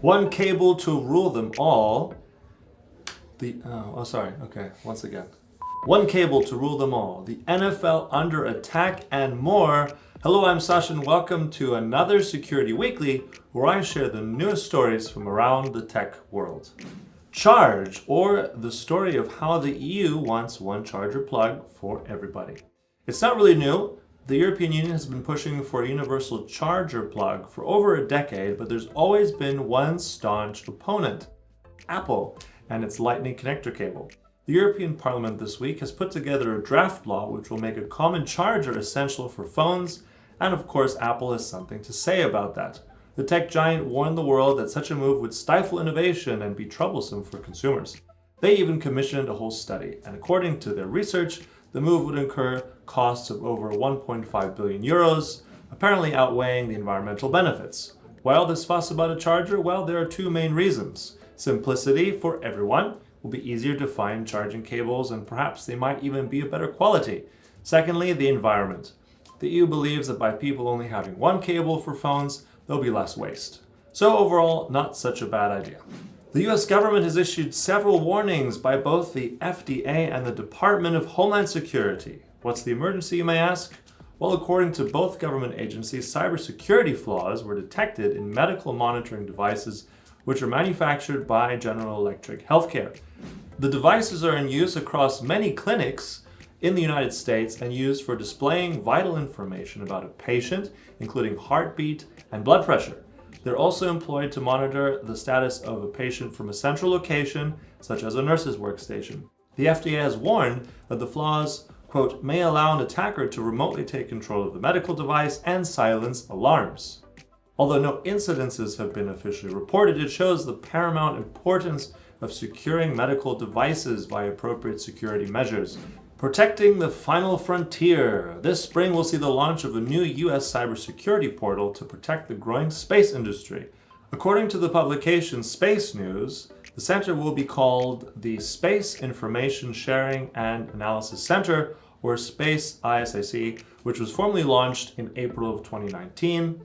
One cable to rule them all. Once again. One cable to rule them all. The NFL under attack and more. Hello, I'm Sasha and welcome to another Security Weekly where I share the newest stories from around the tech world. Charge, or the story of how the EU wants one charger plug for everybody. It's not really new. The European Union has been pushing for a universal charger plug for over a decade, but there's always been one staunch opponent, Apple, and its Lightning connector cable. The European Parliament this week has put together a draft law which will make a common charger essential for phones, and of course Apple has something to say about that. The tech giant warned the world that such a move would stifle innovation and be troublesome for consumers. They even commissioned a whole study, and according to their research, the move would incur costs of over 1.5 billion euros, apparently outweighing the environmental benefits. Why all this fuss about a charger? Well, there are two main reasons. Simplicity for everyone. Will be easier to find charging cables and perhaps they might even be of better quality. Secondly, the environment. The EU believes that by people only having one cable for phones, there'll be less waste. So overall, not such a bad idea. The US government has issued several warnings by both the FDA and the Department of Homeland Security. What's the emergency, you may ask? Well, according to both government agencies, cybersecurity flaws were detected in medical monitoring devices which are manufactured by General Electric Healthcare. The devices are in use across many clinics in the United States and used for displaying vital information about a patient, including heartbeat and blood pressure. They're also employed to monitor the status of a patient from a central location, such as a nurse's workstation. The FDA has warned that the flaws, quote, may allow an attacker to remotely take control of the medical device and silence alarms. Although no incidences have been officially reported, it shows the paramount importance of securing medical devices by appropriate security measures. Protecting the final frontier. This spring we'll see the launch of a new US cybersecurity portal to protect the growing space industry. According to the publication Space News, the center will be called the Space Information Sharing and Analysis Center, or SPACE ISAC, which was formally launched in April of 2019,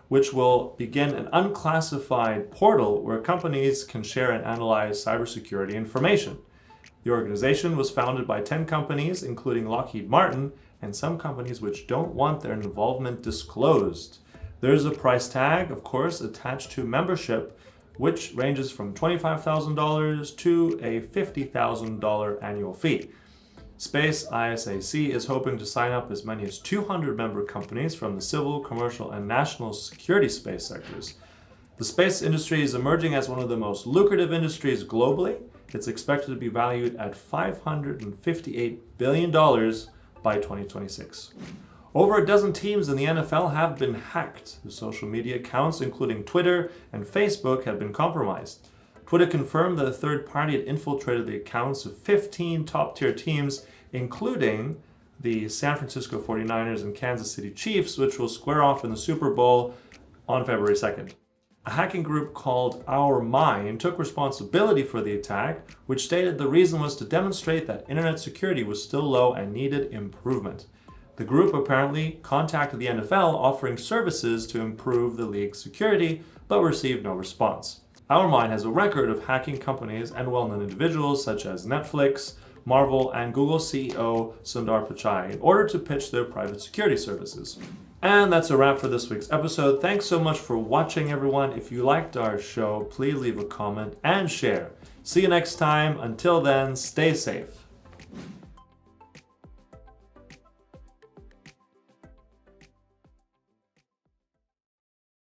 which will begin an unclassified portal where companies can share and analyze cybersecurity information. The organization was founded by 10 companies, including Lockheed Martin, and some companies which don't want their involvement disclosed. There's a price tag, of course, attached to membership, which ranges from $25,000 to a $50,000 annual fee. Space ISAC is hoping to sign up as many as 200 member companies from the civil, commercial, and national security space sectors. The space industry is emerging as one of the most lucrative industries globally. It's expected to be valued at $558 billion by 2026. Over a dozen teams in the NFL have been hacked. The social media accounts, including Twitter and Facebook, have been compromised. Twitter confirmed that a third party had infiltrated the accounts of 15 top-tier teams, including the San Francisco 49ers and Kansas City Chiefs, which will square off in the Super Bowl on February 2nd. A hacking group called Our Mind took responsibility for the attack, which stated the reason was to demonstrate that internet security was still low and needed improvement. The group apparently contacted the NFL offering services to improve the league's security, but received no response. Our Mind has a record of hacking companies and well-known individuals such as Netflix, Marvel, and Google CEO Sundar Pichai in order to pitch their private security services. And that's a wrap for this week's episode. Thanks so much for watching, everyone. If you liked our show, please leave a comment and share. See you next time. Until then, stay safe.